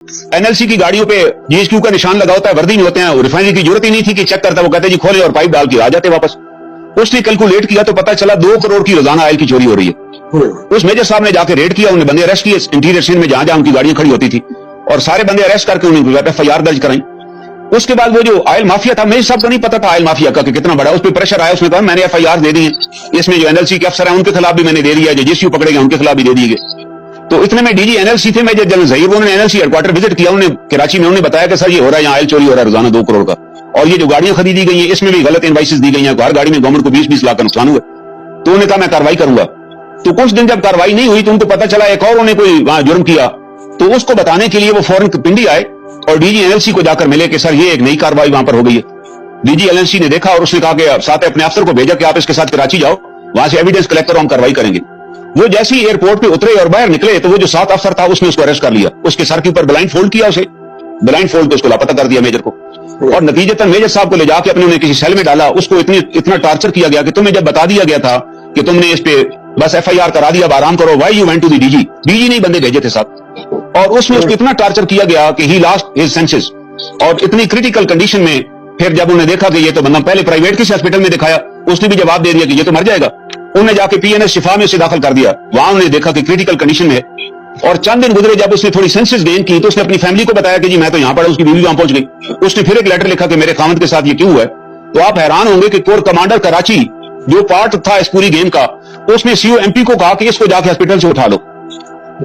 NLC की गाड़ियों पे जीएसक्यू का निशान लगा होता है, वर्दी में होते हैं, रिफाइनरी की जरूरत ही नहीं थी कि चेक करता, वो कहते जी खोले और पाइप डाल के आ जाते वापस। उसने कैलकुलेट किया तो पता चला 2 करोड़ की रोजाना ऑयल की चोरी हो रही है। उस मेजर साहब ने जाके रेड किया, उन्हें बंदे अरेस्ट किए इंटीरियर सीन में, जहां जहां उनकी गाड़ियां खड़ी होती थी, और सारे बंदे अरेस्ट करके उन्हें एफआईआर दर्ज कराई। उसके बाद वो जो ऑयल माफिया था, मेजर साहब को नहीं पता था ऑयल माफिया का कि कितना बड़ा, उस पर प्रेशर आया, उसने कहा मैंने एफआईआर दे दी है, इसमें जो एनएलसी के अफसर हैं उनके खिलाफ भी मैंने दे दिया है, जो जीएसक्यू पकड़े गए उनके खिलाफ भी दे दिए गए। तो इतने में डीजी एनएलसी थे मेजर जनरल जहीर, उन्होंने एनएलसी हेडक्वार्टर विजिट किया, उन्होंने कराची में, उन्होंने बताया कि सर ये हो रहा है, यहाँ ऑयल चोरी हो रहा है रोजाना 2 करोड़ का, और ये जो गाड़ियां खरीदी गई हैं इसमें भी गलत इनवाइसेस दी गई हैं, हर गाड़ी में गवर्नमेंट को 20-20 लाख का नुकसान हुआ। तो उन्होंने कहा मैं कार्रवाई करूंगा। तो कुछ दिन जब कार्रवाई नहीं हुई तो उनको पता चला एक और उन्हें कोई वहां जुर्म किया, तो उसको बताने के लिए वो फौरन पिंडी आए और डीजी एनएलसी को जाकर मिले कि सर ये एक नई कार्रवाई वहां पर हो गई है। डीजी एनएलसी ने देखा और उसने कहा कि साथ अपने अफसर को भेजा कि आप इसके साथ कराची जाओ, वहां से एविडेंस कलेक्ट करो, हम कार्रवाई करेंगे। वो जैसे ही एयरपोर्ट पे उतरे और बाहर निकले तो वो जो 7 अफसर था उसने उसको अरेस्ट कर लिया, उसके सर के ऊपर ब्लाइंड फोल्ड किया, उसे ब्लाइंड फोल्ड उसको लापता कर दिया मेजर को, और नतीजतन मेजर साहब को ले जाके अपने उन्हें किसी सेल में डाला। उसको इतना टार्चर किया गया कि तुम्हें जब बता दिया गया था कि तुमने इस पे बस एफआईआर करा दिया, अब आराम करो, why you went to the DG नहीं बंदे भेजे थे साहब, और उसमें उसको इतना टार्चर किया गया कि ही लॉस्ट हिज सेंसेस, और इतनी क्रिटिकल कंडीशन में फिर जब उन्हें देखा कि ये तो बंदा, पहले प्राइवेट किसी हॉस्पिटल में दिखाया, उसने भी जवाब दे दिया कि ये तो मर जाएगा, उन्हें जाके पीएनएस शिफा में उसे दाखिल कर दिया, वहां उन्हें देखा कि क्रिटिकल कंडीशन में है। और चंद दिन गुजरे, जब उसने थोड़ी सेंसेस गेन की तो उसने अपनी फैमिली को बताया कि जी मैं तो यहां पड़ा, उसकी बीवी वहां पहुंच गई। उसने फिर एक लेटर लिखा कि मेरे खामद के साथ ये क्यों हुआ है। तो आप हैरान होंगे कि कोर कमांडर कराची जो पार्ट था इस पूरी गेम का, उसने सीओएमपी को कहा कि इसको जाके हॉस्पिटल से उठा लो।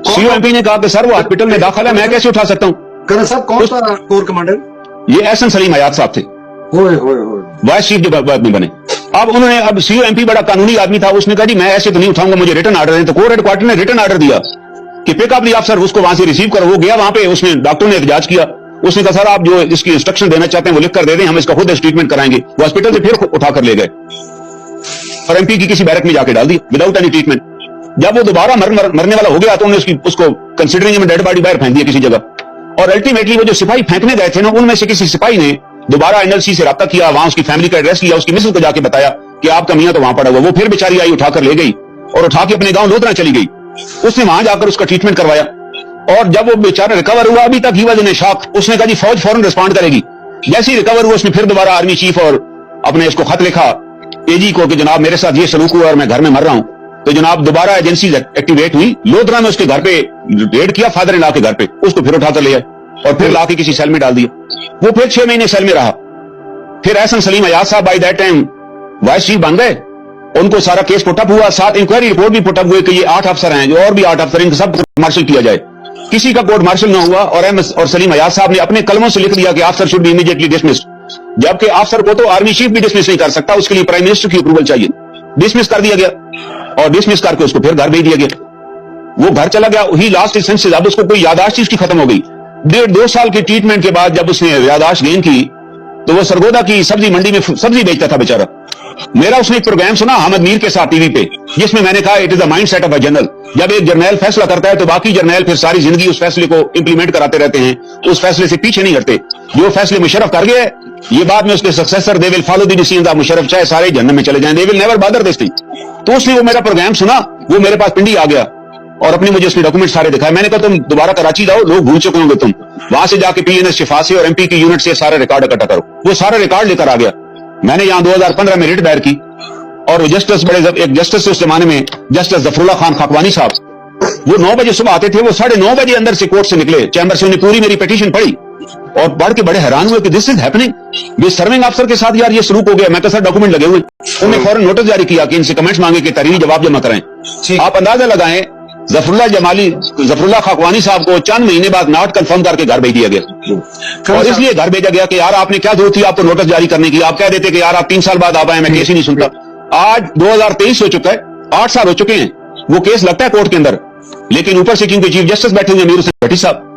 सीओएमपी ने कहा कि सर वो हॉस्पिटल में दाखिल है, मैं कैसे उठा सकता हूँ। करण साहब कौन था कोर कमांडर? ये एहसन सलीम हयात साहब थे, वाइस चीफ जो बाद में बने। अब सीओएमपी बड़ा कानूनी आदमी था, उसने कहा जी मैं ऐसे तो नहीं उठाऊंगा, मुझे रिटर्न ऑर्डर है। तो कोर हेडक्वार्टर ने रिटर्न ऑर्डर दिया कि पिकअप दी अफसर, उसको वहां से रिसीव करो। वो गया वहां पे, उसने डॉक्टर ने एहतजाज किया, उसने कहा सर आप जो इसकी इंस्ट्रक्शन देना चाहते हैं वो लिख कर दे दें, हम इसका खुद ट्रीटमेंट कराएंगे। वो हॉस्पिटल से फिर उठाकर ले गए और एमपी की किसी बैरक में जाके डाल दी विदाउट एनी ट्रीटमेंट। जब वो दोबारा मरने वाला हो गया तो उन्होंने उसको कंसिडरिंग में डेड बॉडी बाहर फेंक दिया किसी जगह, और अल्टीमेटली वो जो सिपाही फेंकने गए थे ना, उनमें से किसी सिपाही ने दोबारा एनएलसी से राब्ता किया, वहां उसकी फैमिली का एड्रेस लिया, उसकी मिसेज को जाके बताया कि आपका मियां तो वहां पड़ा हुआ। वो फिर बेचारी आई, उठाकर ले गई और उठा के अपने गांव लोधरा चली गई। उसने वहां जाकर उसका ट्रीटमेंट करवाया, और जब वो बेचारा रिकवर हुआ, अभी तक ही वॉज इन शॉक। उसने कहा जी फौज फौरन रिस्पॉन्ड करेगी। जैसे ही रिकवर हुआ उसने फिर दोबारा आर्मी चीफ और अपने इसको खत लिखा एजी को कि जनाब मेरे साथ ये सलूक हुआ और मैं घर में मर रहा हूं। तो जनाब दोबारा एजेंसी एक्टिवेट हुई, लोधरा में उसके घर पे रेड किया, फादर इन लॉ के घर पे, उसको फिर उठाकर ले आए और फिर लाके किसी सेल में डाल दिया। वो फिर 6 महीने सेल में रहा। फिर एहसन सलीम हयात साहब by that time vice chief बन गए, उनको सारा केस पुटअप हुआ, साथ इंक्वायरी रिपोर्ट भी पुटअप हुई कि ये 8 अफसर हैं, जो और भी 8 अफसर, इनका सब कोर्ट मार्शल किया जाए। किसी का कोर्ट मार्शल न हुआ, और सलीम हयात साहब ने अपने कलमों से लिख दिया कि अफसर शुड बी इमीडिएटली डिसमिस्ड, जबकि अफसर को तो आर्मी चीफ भी डिसमिस नहीं कर सकता, उसके लिए प्राइम मिनिस्टर की अप्रूवल चाहिए। डिसमिस कर दिया गया और डिसमिस करके उसको फिर घर भेज दिया गया। वो घर चला गया, ही लास्ट हिज सेंसेस, अब उसको कोई यादाश्त इसकी खत्म हो गई। 1.5-2 साल की ट्रीटमेंट के बाद जब उसने यादाश्त गेन की तो वो सरगोदा की सब्जी मंडी में सब्जी बेचता था बेचारा। मेरा उसने एक प्रोग्राम सुना हामिद मीर के साथ टीवी पे, जिसमें मैंने कहा it is the mind set of a general. जब एक जर्नैल फैसला करता है तो बाकी जर्नैल फिर सारी जिंदगी उस फैसले को इंप्लीमेंट कराते रहते हैं, उस फैसले से पीछे नहीं हटते। जो फैसले मुशर्रफ कर गए, ये बाद में उसके successor they will follow the decision of Musharraf, चाहे सारे जहन्नम में चले जाएं, they will never bother this thing. तो उसने वो मेरा प्रोग्राम सुना, वो मेरे पास पिंडी आ गया और अपने मुझे उसके डॉक्यूमेंट सारे दिखाए। मैंने कहा तुम दोबारा कराची जाओ, लोग भूल चुके होंगे, तुम वहां से जाके पीएनएस शिफा से और एमपी की यूनिट से सारे रिकॉर्ड इकट्ठा करो। वो सारे रिकॉर्ड लेकर आ गया। मैंने यहाँ 2015 में रिट दायर की, और जस्टिस एक जस्टिस उस जमाने में जस्टिस जफरुल्लाह खान खाकवानी साहब, वो 9 बजे सुबह आते थे, वो 9:30 बजे अंदर से कोर्ट से निकले चैम्बर से, उन्हें पूरी मेरी पिटीशन पढ़ी और पढ़ के बड़े हैरान हुए कि दिस इज हैपनिंग। ये सर्विंग अफसर के साथ यार ये सलूक हो गया। मैं तो सर डॉक्यूमेंट लगे हुए। उन्हें फौरन नोटिस जारी किया कि इनसे कमेंट्स मांगे कि तहरीरी जवाब जमा कराएं। आप अंदाजा लगाएं, जफरुल्लाह खाकवानी साहब को चंद महीने बाद नॉट कंफर्म करके घर भेज दिया गया। और इसलिए घर भेजा गया कि यार आपने क्या जरूरत थी आपको नोटिस जारी करने की, आप कह देते कि यार आप 3 साल बाद आप आए, मैं केस ही नहीं सुनता। आज 2023 हो चुका है, 8 साल हो चुके हैं, वो केस लगता है कोर्ट के अंदर, लेकिन ऊपर से क्योंकि चीफ जस्टिस बैठे हुए अमीर हुसैन भट्टी साहब,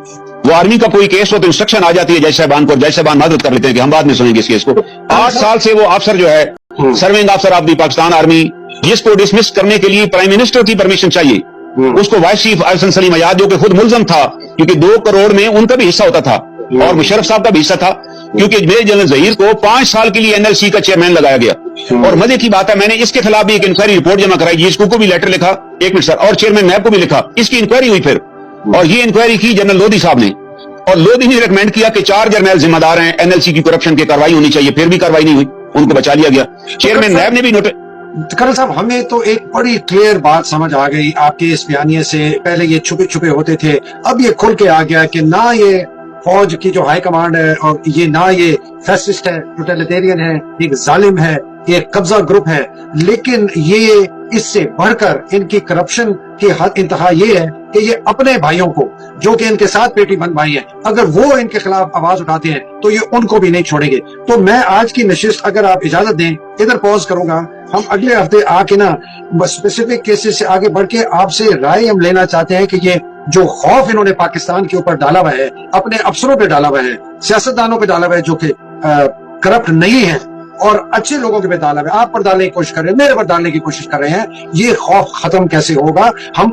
वो आर्मी का कोई केस हो तो इंस्ट्रक्शन आ जाती है जज साहबान को, जज साहबान मदद कर लेते हैं कि हम बाद में सुनेंगे इस केस को। 8 साल से वो अफसर जो है सर्विंग अफसर ऑफ द पाकिस्तान आर्मी, जिसको डिसमिस करने के लिए प्राइम मिनिस्टर की परमिशन चाहिए, उसको वाइस चीफ एहसन सलीम हयात जो कि खुद मुलजम था, क्योंकि 2 करोड़ में उनका भी हिस्सा होता था और मुशर्रफ साहब का भी हिस्सा था, क्योंकि मेजर जनरल जहीर को 5 साल के लिए एनएलसी का चेयरमैन लगाया गया। और मजे की बात है, मैंने इसके खिलाफ भी एक इंक्वायरी रिपोर्ट जमा कराई, जीएसक्यू को भी लेटर लिखा, 1 मिनट सर, और चेयरमैन नैब को भी लिखा, इसकी इंक्वायरी हुई फिर, और ये इंक्वायरी की जनरल लोधी साहब ने, اور لودھی نے ریکمینڈ کیا کہ 4 جرنیل ذمہ دار ہیں NLC کی کرپشن کی کاروائی ہونی چاہیے, پھر بھی کاروائی نہیں ہوئی, ان کو بچا لیا گیا. چیئرمین نیب نے بھی کرنل صاحب ہمیں تو ایک بڑی کلیئر بات سمجھ آ گئی آپ کے اس بیانیے سے. پہلے یہ چھپے چھپے ہوتے تھے, اب یہ کھل کے آ گیا کہ نہ یہ فوج کی جو ہائی کمانڈ ہے اور یہ نہ یہ فیسسٹ ہے, ٹوٹلیٹیرین ہے, ایک ظالم ہے, ایک قبضہ گروپ ہے, لیکن یہ اس سے بڑھ کر ان کی کرپشن کی حد انتہا یہ ہے کہ یہ اپنے بھائیوں کو جو کہ ان کے ساتھ پیٹی بند بھائی ہیں, اگر وہ ان کے خلاف آواز اٹھاتے ہیں تو یہ ان کو بھی نہیں چھوڑیں گے. تو میں آج کی نشست اگر آپ اجازت دیں ادھر پوز کروں گا. ہم اگلے ہفتے آ کے نا اسپیسیفک کیسز سے آگے بڑھ کے آپ سے رائے ہم لینا چاہتے ہیں کہ یہ جو خوف انہوں نے پاکستان کے اوپر ڈالا ہوا ہے, اپنے افسروں پہ ڈالا ہوا ہے, سیاستدانوں پہ ڈالا ہوا ہے جو کہ کرپٹ نہیں ہے, اور اچھے لوگوں کے پہ ڈالا ہوا ہے, آپ پر ڈالنے کی کوشش کر رہے ہیں, میرے پر ڈالنے کی کوشش کر رہے ہیں, یہ خوف ختم کیسے ہوگا؟ ہم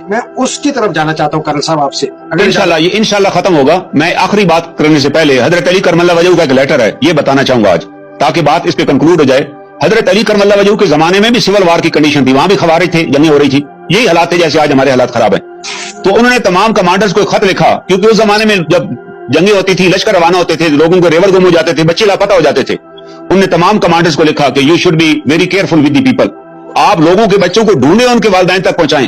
میں اس کی طرف جانا چاہتا ہوں کرنل صاحب آپ سے. انشاءاللہ ختم ہوگا. میں آخری بات کرنے سے پہلے حضرت علی کرم اللہ وجہہ کا ایک لیٹر ہے, یہ بتانا چاہوں گا آج تاکہ بات اس پہ کنکلوڈ ہو جائے. حضرت علی کرم اللہ وجہہ کے زمانے میں بھی سول وار کی کنڈیشن تھی, وہاں بھی خوارج تھے, جنگیں ہو رہی تھی, یہی حالات تھے جیسے آج ہمارے حالات خراب ہیں. تو انہوں نے تمام کمانڈرز کو ایک خط لکھا, کیونکہ اس زمانے میں جب جنگیں ہوتی تھی, لشکر روانہ ہوتے تھے, لوگوں کو ریور گم ہو جاتے تھے, بچے لاپتہ ہو جاتے تھے. انہوں نے تمام کمانڈرز کو لکھا کہ you should be very careful with the people. آپ لوگوں کے بچوں کو ڈھونڈیں, ان کے والدین تک پہنچائیں.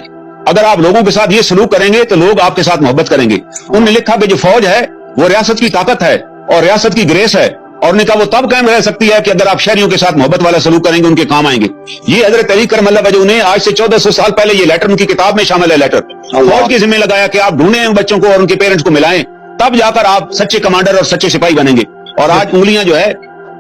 اگر آپ لوگوں کے ساتھ یہ سلوک کریں گے تو لوگ آپ کے ساتھ محبت کریں گے. انہوں نے لکھا کہ جو فوج ہے وہ ریاست کی طاقت ہے اور ریاست کی گریس ہے, اور نے کہا وہ تب قائم رہ سکتی ہے کہ اگر آپ شہریوں کے ساتھ محبت والا سلوک کریں گے, ان کے کام آئیں گے. یہ حضرت علی کرم اللہ وجہہ نے آج سے 1400 سال پہلے یہ لیٹر ان کی کتاب میں شامل ہے. لیٹر فوج کے ذمہ لگایا کہ آپ ڈھونڈیں ان بچوں کو اور ان کے پیرنٹس کو ملائیں, تب جا کر آپ سچے کمانڈر اور سچے سپاہی بنیں گے. اور آج انگلیاں جو ہے,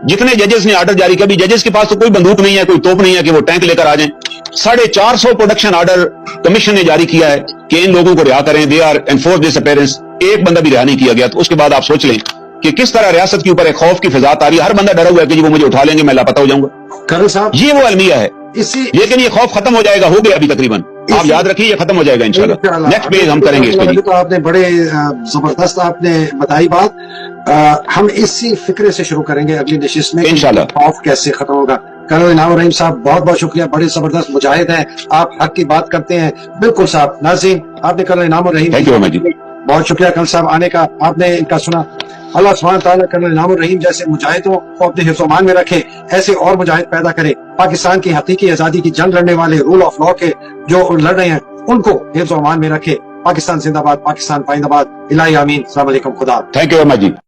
جتنے ججز نے آرڈر جاری کیا, بھی ججز کے پاس تو کوئی بندوق نہیں ہے, کوئی توپ نہیں ہے کہ وہ ٹینک لے کر آ جائیں. 450 پروڈکشن آرڈر کمیشن نے جاری کیا ہے کہ ان لوگوں کو رہا کریں, they are enforce disappearance. ایک بندہ بھی رہا نہیں کیا گیا. تو اس کے بعد آپ سوچ لیں کہ کس طرح ریاست کے اوپر ایک خوف کی فضا آ رہی ہے. ہر بندہ ڈرا ہوا ہے کہ وہ مجھے اٹھا لیں گے, میں لاپتہ ہو جاؤں گا. کرنل صاحب یہ وہ المیہ ہے, لیکن یہ خوف ختم ہو جائے گا, ہو گیا ابھی تقریباً. آپ یاد رکھیے یہ ختم ہو جائے گا انشاءاللہ. نیکسٹ پیج ہم کریں گے اس پہ. تو آپ نے بڑے زبردست آپ نے بتائی بات. ہم اسی فکرے سے شروع کریں گے اگلی نشست میں انشاءاللہ. خوف کیسے ختم ہوگا. کرنل انعام الرحیم صاحب بہت بہت شکریہ, بڑے زبردست مجاہد ہیں, آپ حق کی بات کرتے ہیں. بالکل صاحب. ناظرین آپ نے کرنل انعام الرحیم بہت شکریہ کرنل صاحب آنے کا, آپ نے ان کا سنا. اللہ سبحانہ تعالیٰ کرنل انعام الرحیم جیسے مجاہدوں کو اپنے حفظ و امان میں رکھے, ایسے اور مجاہد پیدا کرے. پاکستان کی حقیقی آزادی کی جنگ لڑنے والے, رول آف لا کے جو لڑ رہے ہیں, ان کو حفظ و امان میں رکھے. پاکستان زندہ باد, پاکستان پائندہ باد. الہی آمین. السلام علیکم. خدا. Thank you very much G.